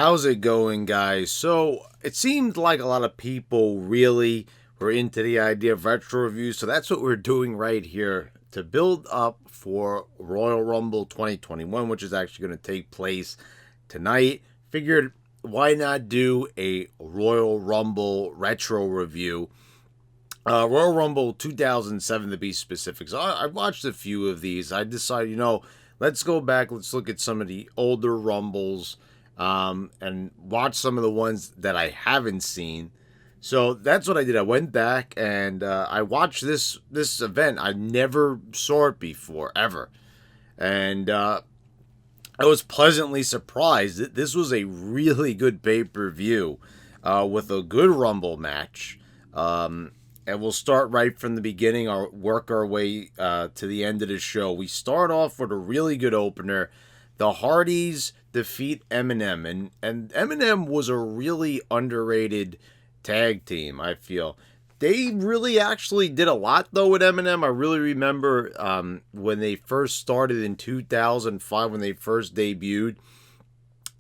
How's it going, guys? So, it seemed like a lot of people really were into the idea of retro reviews, so that's what we're doing right here to build up for Royal Rumble 2021, which is actually going to take place tonight. Figured, why not do a Royal Rumble retro review? Royal Rumble 2007 to be specific. So I watched a few of these. I decided, let's go back. Let's look at some of the older Rumbles and watch some of the ones that I haven't seen. So that's what I did. I went back and I watched this event. I never saw it before, ever. And I was pleasantly surprised that this was a really good pay-per-view with a good Rumble match. And we'll start right from the beginning, or work our way to the end of the show. We start off with a really good opener. The Hardys defeat Eminem, and Eminem was a really underrated tag team, I feel. They really actually did a lot, though, with Eminem. I really remember when they first started in 2005, when they first debuted.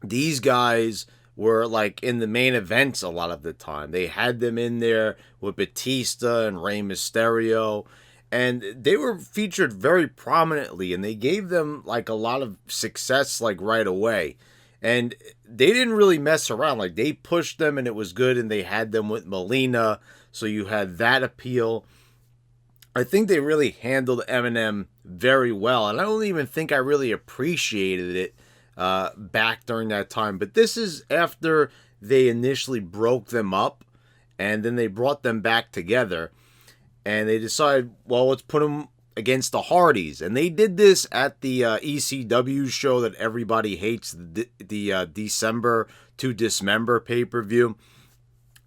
These guys were like in the main events a lot of the time. They had them in there with Batista and Rey Mysterio, and they were featured very prominently, and they gave them like a lot of success like right away. And they didn't really mess around. Like, they pushed them and it was good, and they had them with Melina, so you had that appeal. I think they really handled Eminem very well, and I don't even think I really appreciated it back during that time. But this is after they initially broke them up, and then they brought them back together, and they decided, well, let's put them against the Hardys. And they did this at the ECW show that everybody hates, the December to Dismember pay-per-view.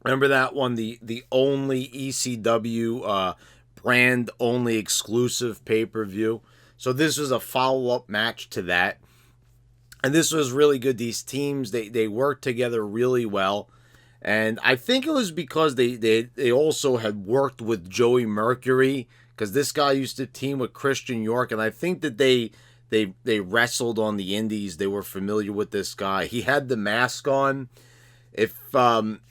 Remember that one? The only ECW brand only exclusive pay-per-view. So this was a follow-up match to that. And this was really good. These teams, they worked together really well. And I think it was because they also had worked with Joey Mercury, because this guy used to team with Christian York. And I think that they wrestled on the indies. They were familiar with this guy. He had the mask on,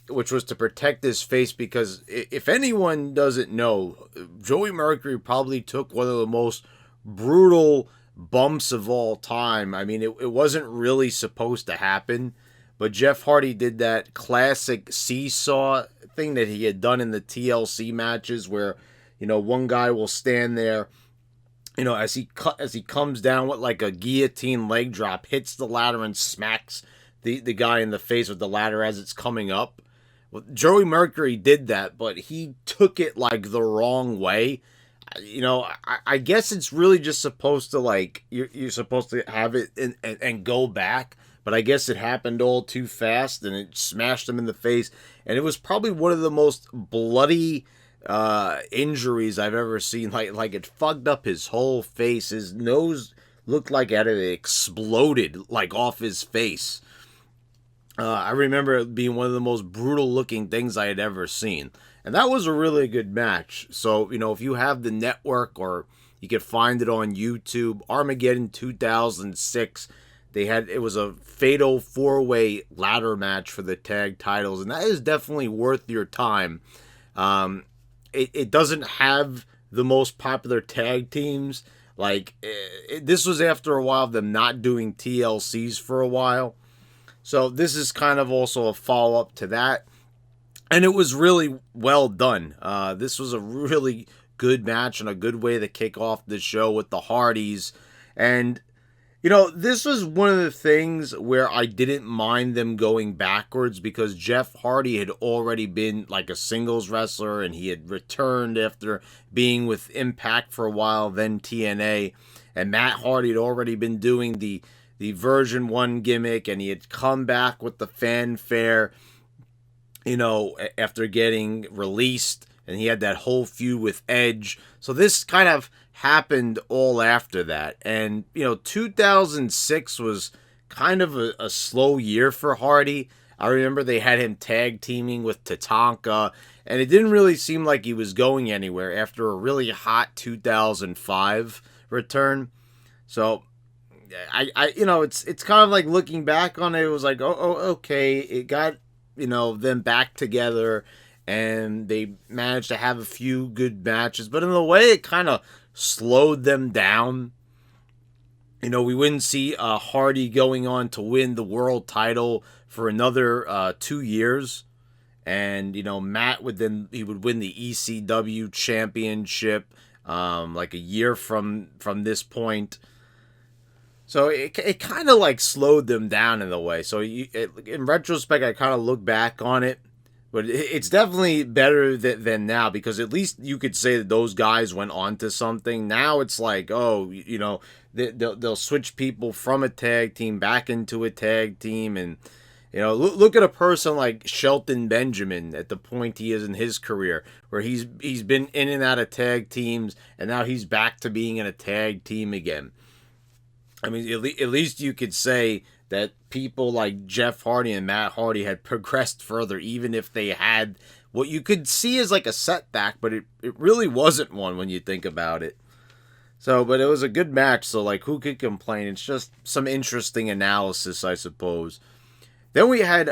which was to protect his face, because if anyone doesn't know, Joey Mercury probably took one of the most brutal bumps of all time. I mean, it wasn't really supposed to happen, but Jeff Hardy did that classic seesaw thing that he had done in the TLC matches, where one guy will stand there, as he comes down with like a guillotine leg drop, hits the ladder and smacks the guy in the face with the ladder as it's coming up. Well, Joey Mercury did that, but he took it like the wrong way. I guess it's really just supposed to, like, you're supposed to have it and go back, but I guess it happened all too fast, and it smashed him in the face, and it was probably one of the most bloody injuries I've ever seen. Like it fucked up his whole face. His nose looked like it had exploded, like, off his face. I remember it being one of the most brutal looking things I had ever seen. And that was a really good match. So, if you have the network, or you could find it on YouTube, Armageddon 2006, it was a fatal 4-way ladder match for the tag titles. And that is definitely worth your time. It doesn't have the most popular tag teams. Like, this was after a while of them not doing TLCs for a while. So this is kind of also a follow-up to that. And it was really well done. This was a really good match and a good way to kick off the show with the Hardys. And, this was one of the things where I didn't mind them going backwards, because Jeff Hardy had already been like a singles wrestler, and he had returned after being with Impact for a while, then TNA. And Matt Hardy had already been doing the version 1 gimmick, and he had come back with the fanfare, after getting released, and he had that whole feud with Edge. So this kind of happened all after that. And, 2006 was kind of a slow year for Hardy. I remember they had him tag teaming with Tatanka, and it didn't really seem like he was going anywhere after a really hot 2005 return. So it's kind of like looking back on it. It was like, okay, it got them back together, and they managed to have a few good matches. But in a way, it kind of slowed them down. We wouldn't see Hardy going on to win the world title for another 2 years. And Matt would win the ECW championship like a year from this point. So it kind of like slowed them down in a way. So in retrospect, I kind of look back on it, but it's definitely better than now, because at least you could say that those guys went on to something. Now it's like, they'll switch people from a tag team back into a tag team, and look at a person like Shelton Benjamin at the point he is in his career, where he's been in and out of tag teams, and now he's back to being in a tag team again. I mean, at least you could say that people like Jeff Hardy and Matt Hardy had progressed further, even if they had what you could see as like a setback, but it really wasn't one when you think about it. So, but it was a good match, so like, who could complain? It's just some interesting analysis, I suppose. Then we had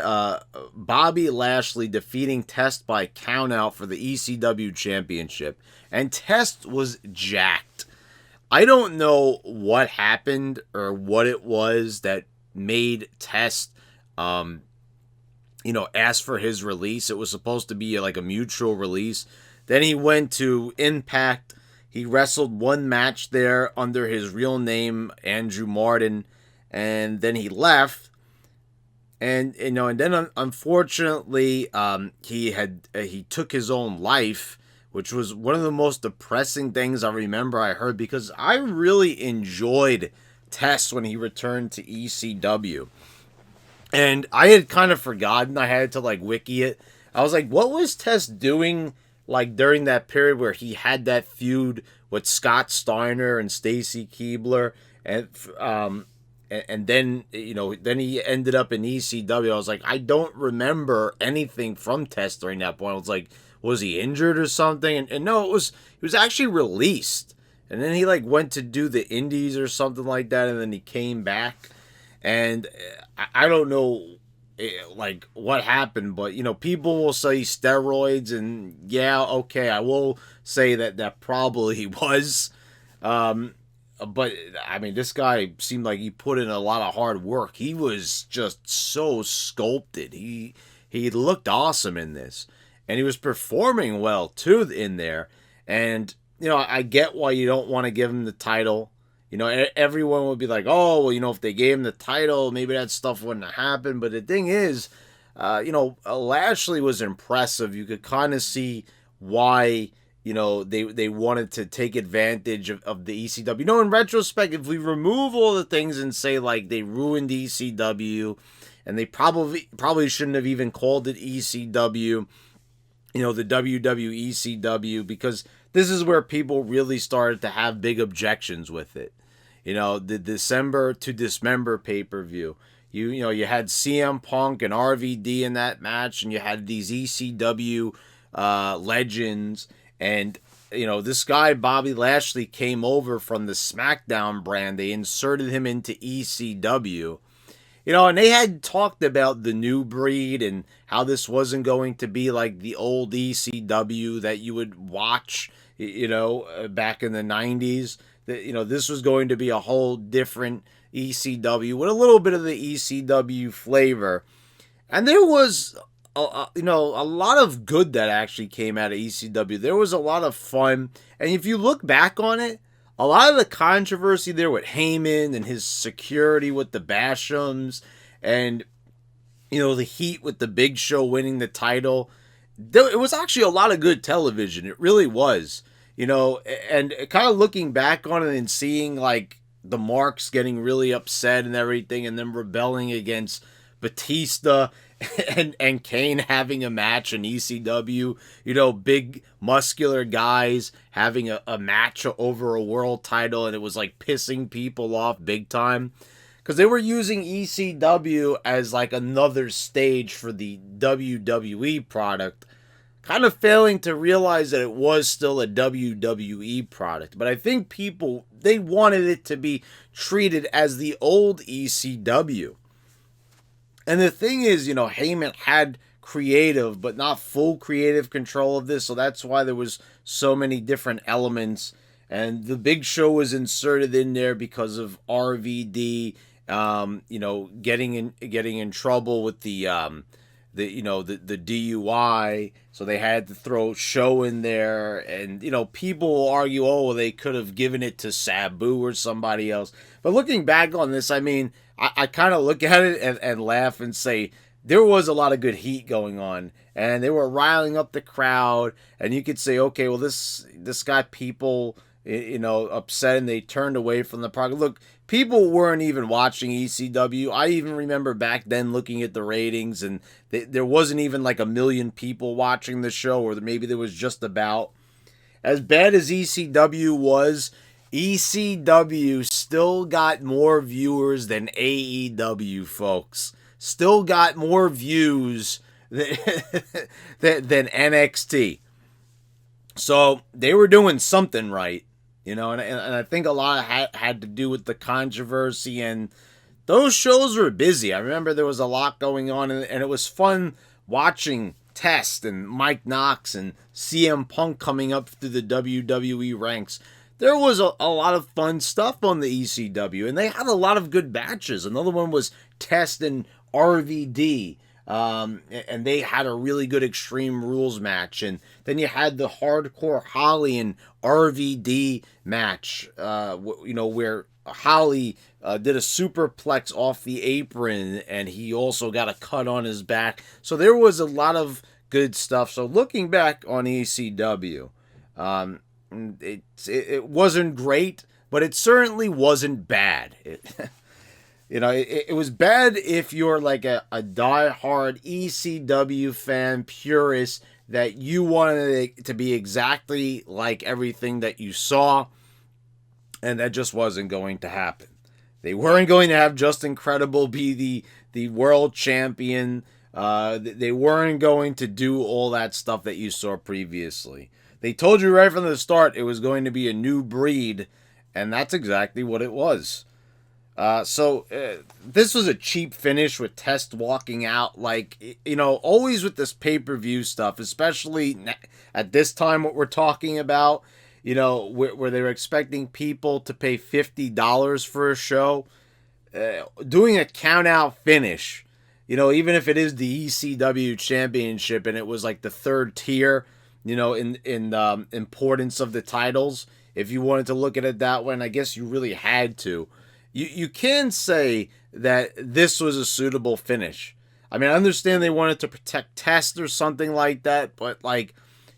Bobby Lashley defeating Test by countout for the ECW championship, and Test was jacked. I don't know what happened or what it was that made Test, ask for his release. It was supposed to be like a mutual release. Then he went to Impact. He wrestled one match there under his real name, Andrew Martin, and then he left. And then unfortunately, he took his own life, which was one of the most depressing things I remember I heard, because I really enjoyed Test when he returned to ECW. And I had kind of forgotten. I had to like wiki it. I was like, what was Test doing like during that period where he had that feud with Scott Steiner and Stacy Keibler, and then then he ended up in ECW. I was like, I don't remember anything from Test during that point. I was like, was he injured or something? And no, he was actually released, and then he like went to do the Indies or something like that, and then he came back, and I don't know like what happened, but people will say steroids, and yeah, okay, I will say that probably was. But I mean, this guy seemed like he put in a lot of hard work. He was just so sculpted. He looked awesome in this, and he was performing well too in there. And I get why you don't want to give him the title. Everyone would be like, oh, well, if they gave him the title, maybe that stuff wouldn't have happened. But the thing is, Lashley was impressive. You could kind of see why, they wanted to take advantage of the ECW. In retrospect, if we remove all the things and say, like, they ruined ECW, and they probably shouldn't have even called it ECW, the WWE ECW, because this is where people really started to have big objections with it. The December to Dismember pay-per-view. You had CM Punk and RVD in that match, and you had these ECW legends, and this guy Bobby Lashley came over from the SmackDown brand. They inserted him into ECW. And they had talked about the new breed and how this wasn't going to be like the old ECW that you would watch, back in the 90s. This was going to be a whole different ECW with a little bit of the ECW flavor. And there was, a lot of good that actually came out of ECW. There was a lot of fun. And if you look back on it, a lot of the controversy there with Heyman and his security with the Bashams, and the heat with the Big Show winning the title, it was actually a lot of good television. It really was. And kind of looking back on it and seeing like the Marks getting really upset and everything, and them rebelling against Batista and Kane having a match in ECW, big muscular guys having a match over a world title, and it was like pissing people off big time, because they were using ECW as like another stage for the WWE product, kind of failing to realize that it was still a WWE product. But I think people, they wanted it to be treated as the old ECW. And the thing is, Heyman had creative, but not full creative control of this. So that's why there was so many different elements. And the Big Show was inserted in there because of RVD, getting in trouble with the DUI, so they had to throw Show in there, and people will argue, oh, well, they could have given it to Sabu or somebody else. But looking back on this, I mean, I kind of look at it and laugh and say there was a lot of good heat going on, and they were riling up the crowd, and you could say, okay, well, this got people upset, and they turned away from the product. Look, people weren't even watching ECW. I even remember back then looking at the ratings, and there wasn't even like 1 million people watching the show, or maybe there was just about. As bad as ECW was, ECW still got more viewers than AEW, folks. Still got more views than NXT. So they were doing something right. And I think a lot had to do with the controversy, and those shows were busy. I remember there was a lot going on, and it was fun watching Test and Mike Knox and CM Punk coming up through the WWE ranks. There was a lot of fun stuff on the ECW, and they had a lot of good matches. Another one was Test and RVD. And they had a really good Extreme Rules match. And then you had the Hardcore Holly and RVD match, where Holly did a superplex off the apron, and he also got a cut on his back. So there was a lot of good stuff. So looking back on ECW, it wasn't great, but it certainly wasn't bad. It was bad if you're like a die-hard ECW fan purist, that you wanted it to be exactly like everything that you saw, and that just wasn't going to happen. They weren't going to have Justin Credible be the world champion. They weren't going to do all that stuff that you saw previously. They told you right from the start it was going to be a new breed, and that's exactly what it was. So this was a cheap finish with Test walking out. Always with this pay-per-view stuff, especially at this time, what we're talking about, where they were expecting people to pay $50 for a show, doing a count-out finish, even if it is the ECW championship and it was like the third tier, in importance of the titles. If you wanted to look at it that way, and I guess you really had to. You can say that this was a suitable finish. I mean, I understand they wanted to protect Test or something like that, but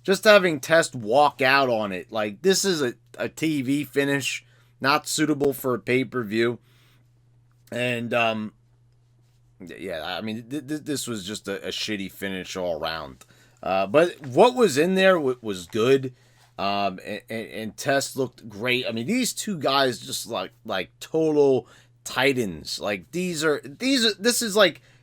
just having Test walk out on it, this is a TV finish, not suitable for a pay-per-view. And this was just a shitty finish all around. But what was in there was good. And Test looked great. I mean, these two guys just like total titans. This is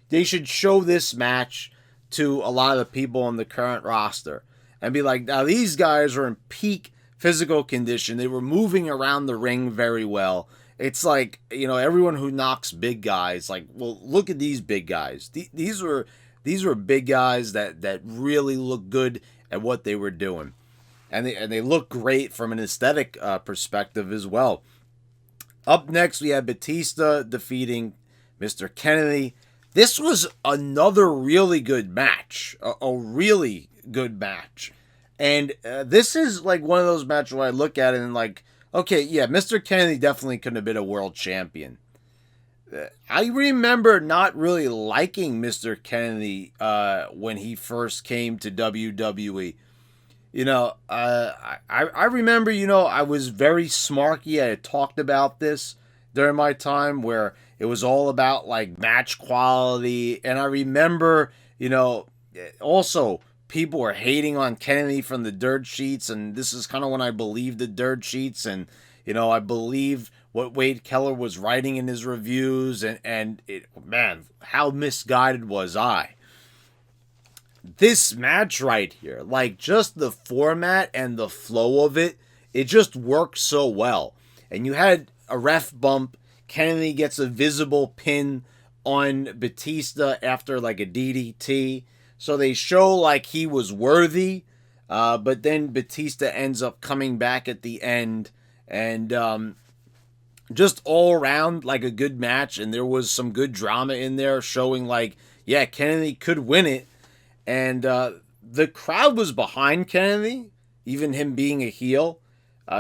they should show this match to a lot of the people on the current roster and be like, now these guys are in peak physical condition. They were moving around the ring very well. It's everyone who knocks big guys, well, look at these big guys. These were big guys that really look good at what they were doing. And they look great from an aesthetic perspective as well. Up next, we had Batista defeating Mr. Kennedy. This was another really good match. A really good match. And this is one of those matches where I look at it and okay, yeah, Mr. Kennedy definitely couldn't have been a world champion. I remember not really liking Mr. Kennedy when he first came to WWE. I remember, I was very smarky. I had talked about this during my time where it was all about match quality. And I remember, also people were hating on Kennedy from the dirt sheets. And this is kind of when I believed the dirt sheets. And, I believed what Wade Keller was writing in his reviews. And man, how misguided was I? this match right here, like just the format and the flow of it, it just worked so well. And you had a ref bump. Kennedy gets a visible pin on Batista after like a DDT. So they show like he was worthy. But then Batista ends up coming back at the end. And just all around like a good match. And there was some good drama in there showing like, yeah, Kennedy could win it. And the crowd was behind Kennedy, even him being a heel.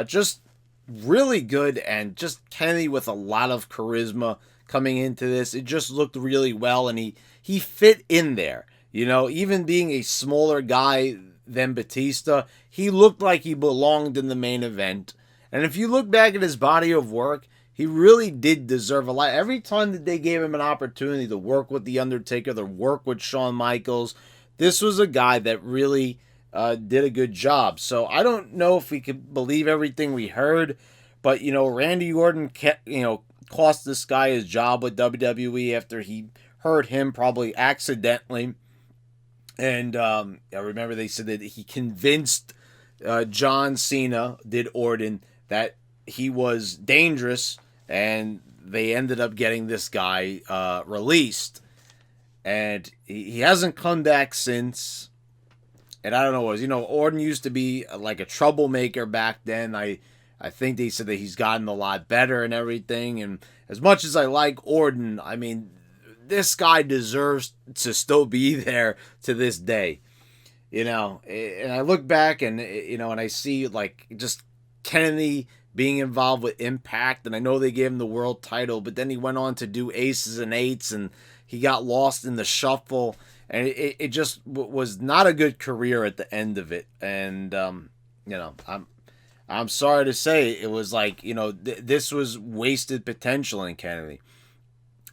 Just really good, and just Kennedy with a lot of charisma coming into this. It just looked really well, and he fit in there. You know, even being a smaller guy than Batista, he looked like he belonged in the main event. And if you look back at his body of work, he really did deserve a lot. Every time that they gave him an opportunity to work with The Undertaker, to work with Shawn Michaels, this was a guy that really did a good job. So I don't know if we could believe everything we heard, but you know, Randy Orton, cost this guy his job with WWE after he hurt him probably accidentally. And I remember they said that he convinced John Cena, did Orton, that he was dangerous, and they ended up getting this guy released. And he hasn't come back since. And I don't know, Orton used to be like a troublemaker back then. I think they said that he's gotten a lot better and everything. And as much as I like Orton, I mean, this guy deserves to still be there to this day. And I look back and I see like just Kennedy being involved with Impact, and I know they gave him the world title, but then he went on to do Aces and Eights, and he got lost in the shuffle, and it just was not a good career at the end of it. And I'm sorry to say, it was like this was wasted potential in Kennedy.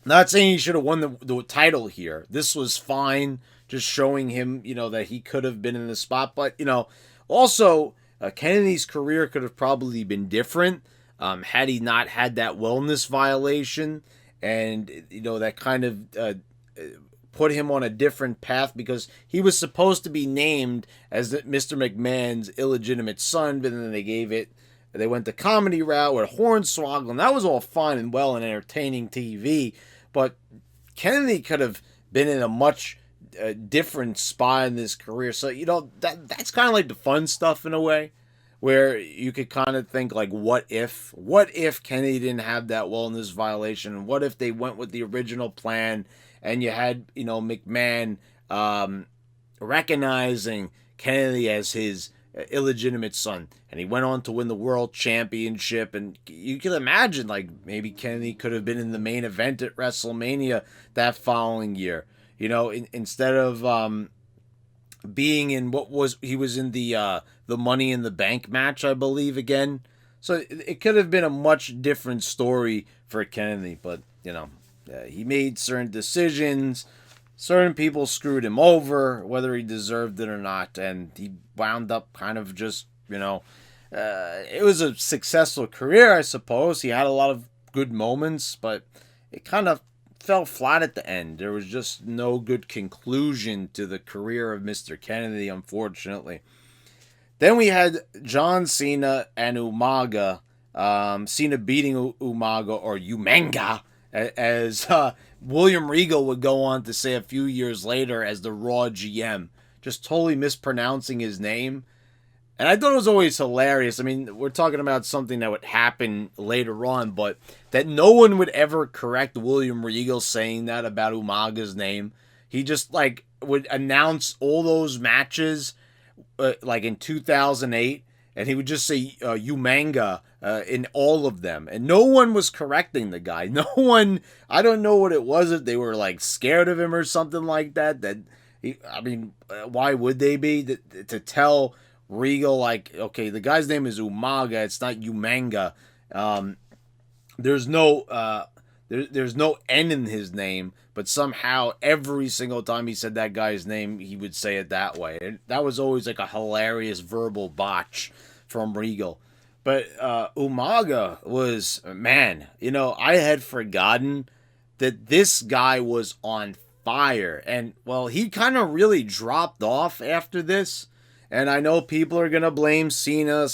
Not saying he should have won the title here. This was fine, just showing him that he could have been in the spot. But also Kennedy's career could have probably been different had he not had that wellness violation. And, that kind of put him on a different path, because he was supposed to be named as Mr. McMahon's illegitimate son, but then they went the comedy route with Hornswoggle, and that was all fine and well and entertaining TV. But Kennedy could have been in a much different spot in his career. So, that's kind of like the fun stuff in a way, where you could kind of think like, what if Kennedy didn't have that wellness violation? What if they went with the original plan, and you had, McMahon recognizing Kennedy as his illegitimate son, and he went on to win the world championship. And you can imagine, like, maybe Kennedy could have been in the main event at WrestleMania that following year, instead of being in he was in the Money in the Bank match, I believe, again. So it could have been a much different story for Kennedy, but he made certain decisions. Certain people screwed him over, whether he deserved it or not, and he wound up kind of just, it was a successful career, I suppose. He had a lot of good moments, but it kind of fell flat at the end. There was just no good conclusion to the career of Mr. Kennedy, unfortunately. Then we had John Cena and Umaga. Cena beating Umaga, or Umaga, as William Regal would go on to say a few years later as the Raw GM, just totally mispronouncing his name. And I thought it was always hilarious. I mean, we're talking about something that would happen later on, but that no one would ever correct William Regal saying that about Umaga's name. He just would announce all those matches in 2008, and he would just say Umanga in all of them, and no one was correcting the guy. No one, I don't know what it was, if they were scared of him or something like that. Why would they be? To tell Regal, okay, the guy's name is Umaga, it's not Umanga. There's no N in his name, but somehow every single time he said that guy's name, he would say it that way. And that was always a hilarious verbal botch from Regal. But Umaga was, man, I had forgotten that this guy was on fire. And, well, he kind of really dropped off after this. And I know people are going to blame Cena,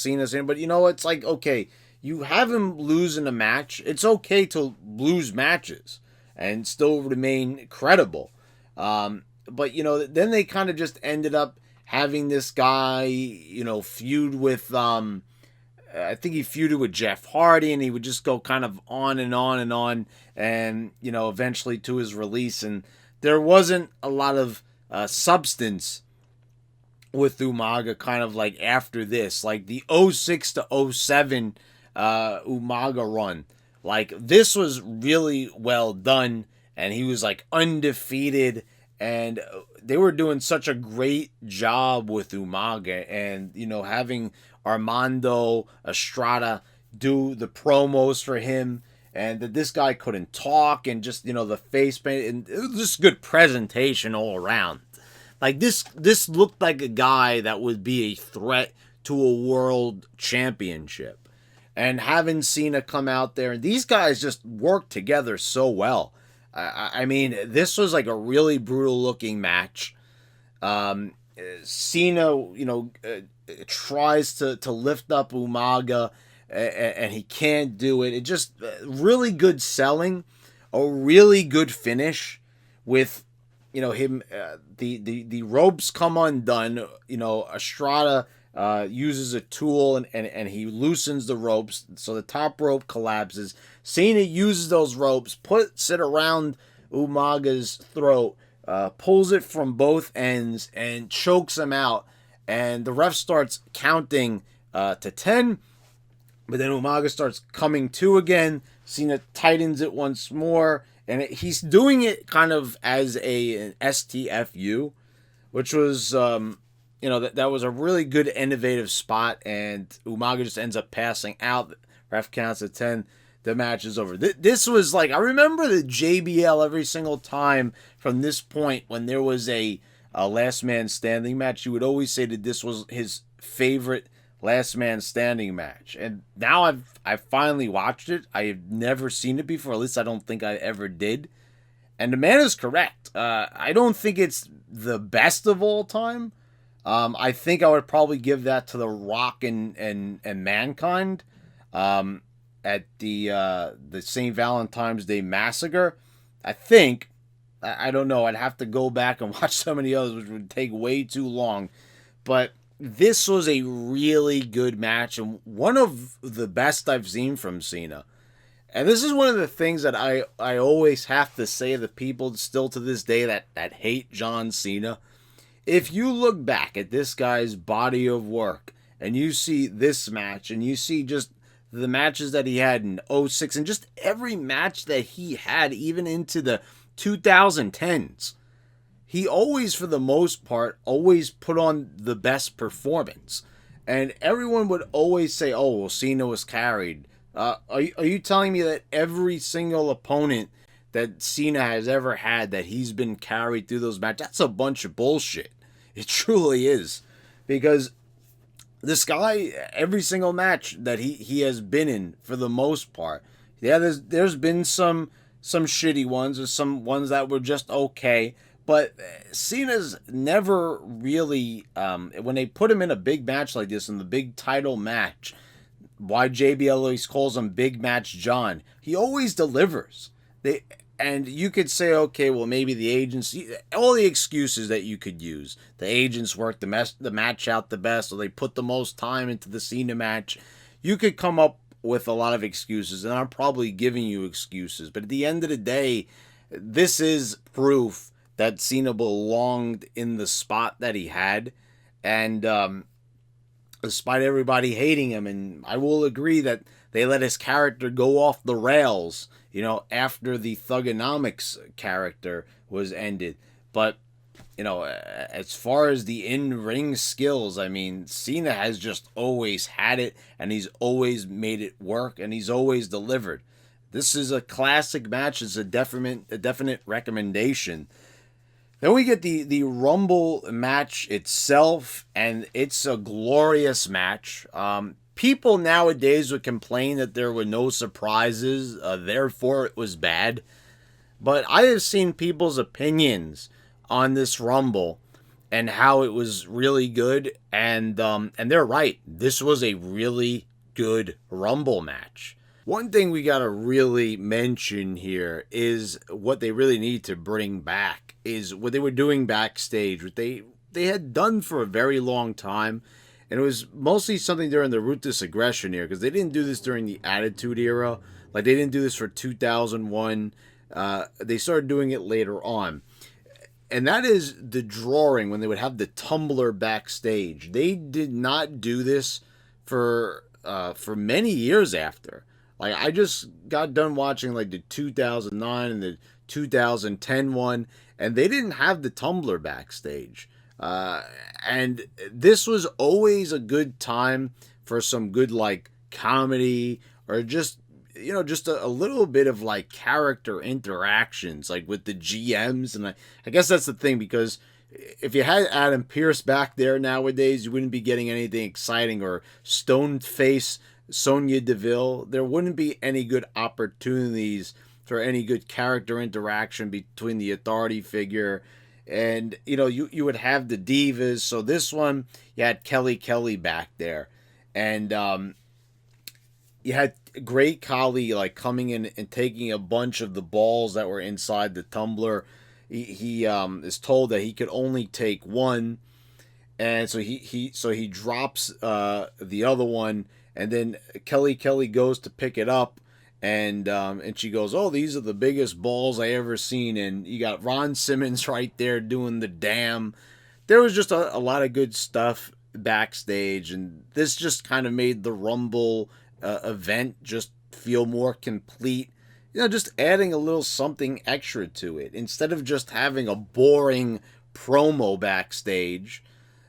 but you know, it's like, okay, you have him losing a match. It's okay to lose matches and still remain credible. But, you know, then they kind of just ended up having this guy, you know, feud with, I think he feuded with Jeff Hardy, and he would just go kind of on and on and on, and, you know, eventually to his release. And there wasn't a lot of substance with Umaga kind of like after this. Like the 06 to 07 Umaga run. Like, this was really well done, and he was like undefeated, and they were doing such a great job with Umaga, and, you know, having Armando Estrada do the promos for him, and that this guy couldn't talk, and just, you know, the face paint, and it was just good presentation all around. Like, this looked like a guy that would be a threat to a world championship. And having Cena come out there, and these guys just work together so well. I mean, this was like a really brutal looking match. Cena, you know, tries to lift up Umaga, and he can't do it. It just really good selling, a really good finish with, you know, him. The ropes come undone. You know, Estrada uses a tool, and he loosens the ropes, so the top rope collapses. Cena uses those ropes, puts it around Umaga's throat, pulls it from both ends, and chokes him out. And the ref starts counting to 10, but then Umaga starts coming to again. Cena tightens it once more, and he's doing it kind of as an STFU, which was, you know, that was a really good innovative spot, and Umaga just ends up passing out. Ref counts at 10. The match is over. This was like, I remember the JBL every single time from this point when there was a last man standing match. You would always say that this was his favorite last man standing match. And now I've finally watched it. I've never seen it before. At least I don't think I ever did. And the man is correct. I don't think it's the best of all time. I think I would probably give that to The Rock and Mankind at the St. Valentine's Day Massacre. I think. I don't know. I'd have to go back and watch some of the others, which would take way too long. But this was a really good match, and one of the best I've seen from Cena. And this is one of the things that I always have to say to people still to this day that hate John Cena. If you look back at this guy's body of work, and you see this match, and you see just the matches that he had in 06, and just every match that he had, even into the 2010s, he always, for the most part, always put on the best performance. And everyone would always say, oh, well, Cena was carried. Are you telling me that every single opponent that Cena has ever had, that he's been carried through those matches? That's a bunch of bullshit. It truly is. Because this guy, every single match that he has been in, for the most part, yeah, there's been some shitty ones, or some ones that were just okay, but Cena's never really, when they put him in a big match like this, in the big title match, why JBL always calls him Big Match John, he always delivers. And you could say, okay, well, maybe the agents, all the excuses that you could use. The agents work the match out the best, or they put the most time into the Cena match. You could come up with a lot of excuses, and I'm probably giving you excuses. But at the end of the day, this is proof that Cena belonged in the spot that he had. And despite everybody hating him, and I will agree that they let his character go off the rails, you know, after the Thugonomics character was ended. But, you know, as far as the in-ring skills, I mean, Cena has just always had it, and he's always made it work, and he's always delivered. This is a classic match. It's a definite recommendation. Then we get the Rumble match itself, and it's a glorious match. People nowadays would complain that there were no surprises, therefore it was bad. But I have seen people's opinions on this Rumble and how it was really good, and they're right. This was a really good Rumble match. One thing we gotta really mention here is what they really need to bring back is what they were doing backstage, what they had done for a very long time, and it was mostly something during the Ruthless Aggression era, because they didn't do this during the Attitude Era. Like, they didn't do this for 2001. They started doing it later on. And that is the drawing, when they would have the tumbler backstage. They did not do this for many years after. Like, I just got done watching like the 2009 and the 2010 one, and they didn't have the tumbler backstage. And this was always a good time for some good like comedy, or just just a little bit of like character interactions, like with the GMs. And I guess that's the thing, because if you had Adam Pearce back there nowadays, you wouldn't be getting anything exciting, or stone face Sonya Deville. There wouldn't be any good opportunities for any good character interaction between the authority figure and you would have the divas. So this one, you had Kelly back there, and you had Great Khali like coming in and taking a bunch of the balls that were inside the tumbler. He is told that he could only take one, and so he drops the other one, and then Kelly goes to pick it up, and she goes, "Oh, these are the biggest balls I ever seen." And you got Ron Simmons right there doing the damn. There was just a lot of good stuff backstage, and this just kind of made the Rumble event just feel more complete. Just adding a little something extra to it instead of just having a boring promo backstage.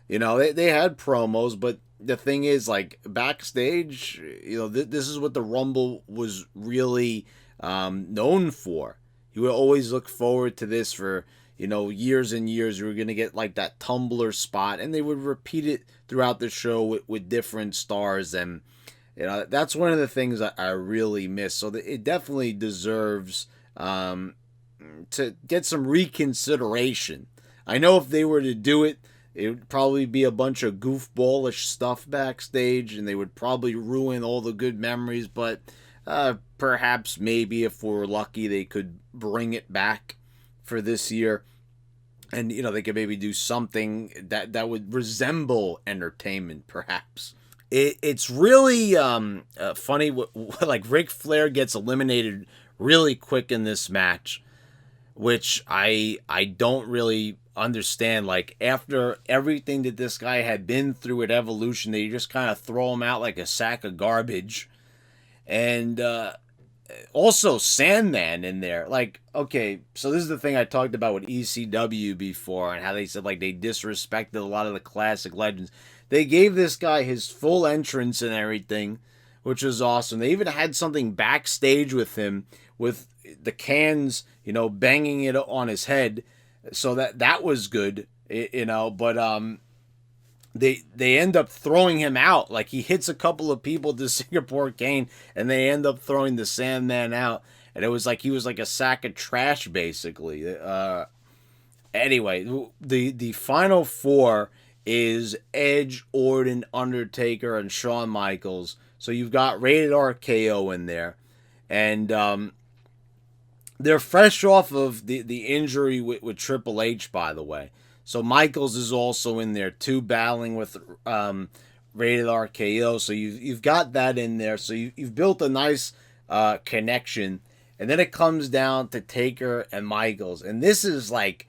They had promos, but the thing is, like, backstage, this is what the Rumble was really known for. You would always look forward to this for, years and years. You were going to get, like, that tumbler spot, and they would repeat it throughout the show with different stars, and, that's one of the things I really miss. So it definitely deserves to get some reconsideration. I know if they were to do it, it would probably be a bunch of goofballish stuff backstage, and they would probably ruin all the good memories, but perhaps maybe if we're lucky, they could bring it back for this year. And, they could maybe do something that would resemble entertainment, perhaps. It's really funny, like Ric Flair gets eliminated really quick in this match, which I don't really understand. Like, after everything that this guy had been through at Evolution, they just kind of throw him out like a sack of garbage. And also Sandman in there. Like, okay, so this is the thing I talked about with ECW before, and how they said like they disrespected a lot of the classic legends. They gave this guy his full entrance and everything, which was awesome. They even had something backstage with him, with the cans, banging it on his head. So that was good, but they end up throwing him out. Like, he hits a couple of people to Singapore Kane, and they end up throwing the Sandman out. And it was like he was like a sack of trash, basically. Anyway, the final four is Edge, Orton, Undertaker, and Shawn Michaels. So you've got Rated RKO in there. And they're fresh off of the injury with Triple H, by the way. So Michaels is also in there too, battling with Rated RKO. So you've got that in there. So you've built a nice connection. And then it comes down to Taker and Michaels. And this is like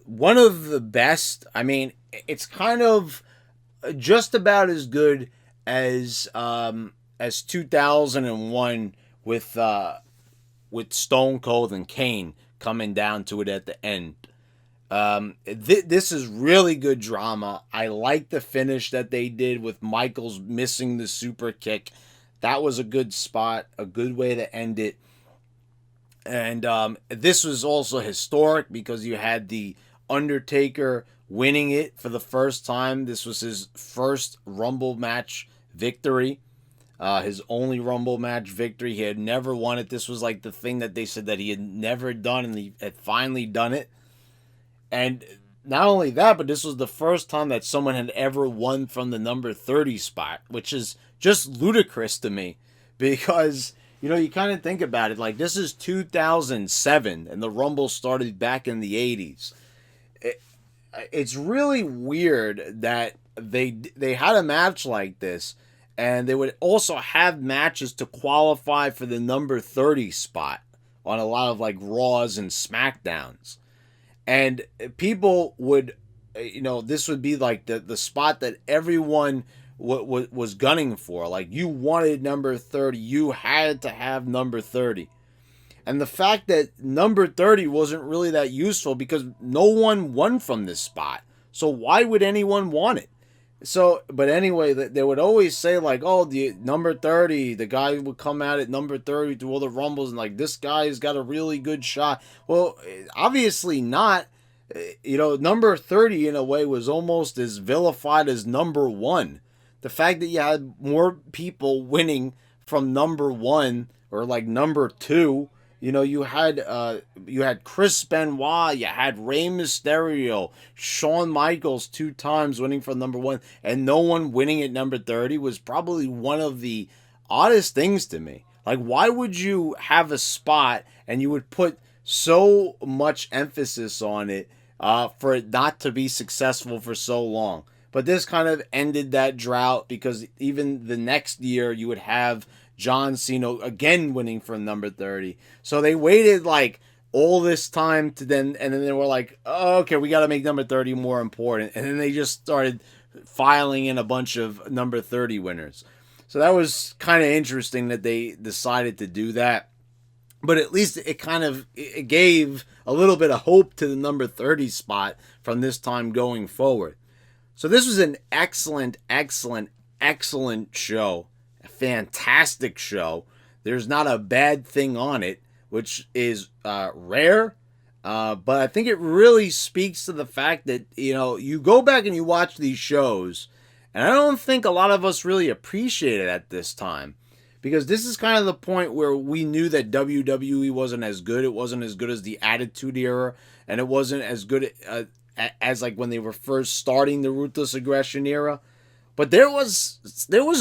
one of the best. I mean, it's kind of just about as good as 2001 with Stone Cold and Kane coming down to it at the end. This is really good drama. I like the finish that they did with Michaels missing the super kick. That was a good spot, a good way to end it. And this was also historic because you had the Undertaker winning it for the first time. This was his first Rumble match victory. his only Rumble match victory. He had never won it. This was like the thing that they said that he had never done, and he had finally done it. And not only that, but this was the first time that someone had ever won from the number 30 spot, which is just ludicrous to me because, you kind of think about it. Like, this is 2007, and the Rumble started back in the 80s. It's really weird that they had a match like this, and they would also have matches to qualify for the number 30 spot on a lot of like Raws and SmackDowns. And people would, this would be like the spot that everyone was gunning for. Like, you wanted number 30, you had to have number 30. And the fact that number 30 wasn't really that useful because no one won from this spot. So why would anyone want it? So, but anyway, they would always say like, oh, the number 30, the guy would come out at number 30 through all the Rumbles and like, this guy's got a really good shot. Well, obviously not. Number 30 in a way was almost as vilified as number 1. The fact that you had more people winning from number 1 or like number 2. You had Chris Benoit, you had Rey Mysterio, Shawn Michaels 2 times winning from number 1, and no one winning at number 30 was probably one of the oddest things to me. Like, why would you have a spot and you would put so much emphasis on it for it not to be successful for so long? But this kind of ended that drought because even the next year you would have John Cena again winning from number 30. So they waited like all this time and then they were like, oh, okay, we got to make number 30 more important. And then they just started filing in a bunch of number 30 winners. So that was kind of interesting that they decided to do that. But at least it gave a little bit of hope to the number 30 spot from this time going forward. So this was an excellent, excellent, excellent show. A fantastic show. There's not a bad thing on it, which is rare. But I think it really speaks to the fact that, you go back and you watch these shows, and I don't think a lot of us really appreciate it at this time. Because this is kind of the point where we knew that WWE wasn't as good. It wasn't as good as the Attitude Era, and it wasn't as good as like when they were first starting the Ruthless Aggression Era. But there was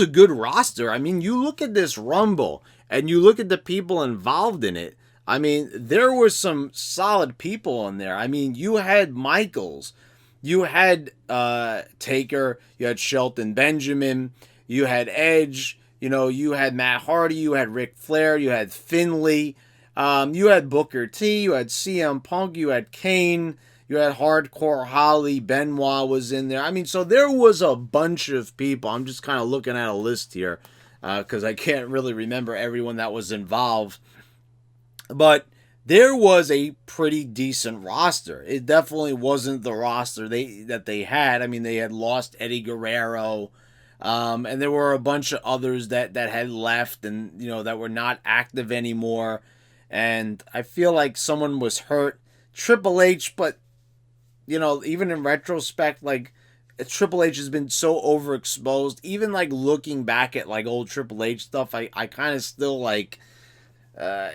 a good roster. I mean, you look at this Rumble and you look at the people involved in it. I mean, there were some solid people in there. I mean, you had Michaels, you had Taker, you had Shelton Benjamin, you had Edge, you had Matt Hardy, you had Ric Flair, you had Finlay, you had Booker T, you had CM Punk, you had Kane. You had Hardcore Holly, Benoit was in there. I mean, so there was a bunch of people. I'm just kind of looking at a list here because I can't really remember everyone that was involved. But there was a pretty decent roster. It definitely wasn't the roster that they had. I mean, they had lost Eddie Guerrero, and there were a bunch of others that had left and, that were not active anymore. And I feel like someone was hurt. Triple H, but even in retrospect, like, Triple H has been so overexposed. Even, like, looking back at, like, old Triple H stuff, I kind of still, like,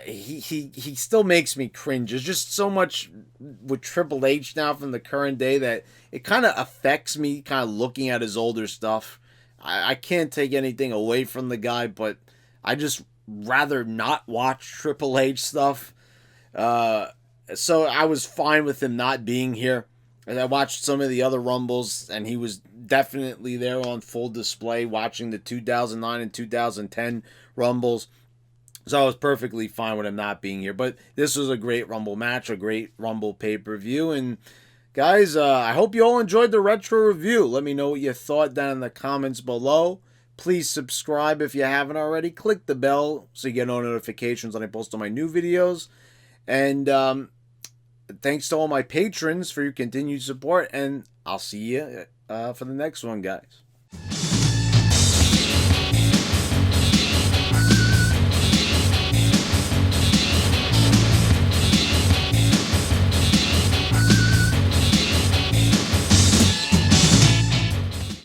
he still makes me cringe. There's just so much with Triple H now from the current day that it kind of affects me kind of looking at his older stuff. I can't take anything away from the guy, but I just rather not watch Triple H stuff. So I was fine with him not being here. And I watched some of the other Rumbles, and he was definitely there on full display watching the 2009 and 2010 Rumbles. So I was perfectly fine with him not being here. But this was a great Rumble match, a great Rumble pay-per-view. And guys, I hope you all enjoyed the retro review. Let me know what you thought down in the comments below. Please subscribe if you haven't already. Click the bell so you get no notifications when I post all my new videos. And thanks to all my patrons for your continued support, and I'll see you for the next one, guys.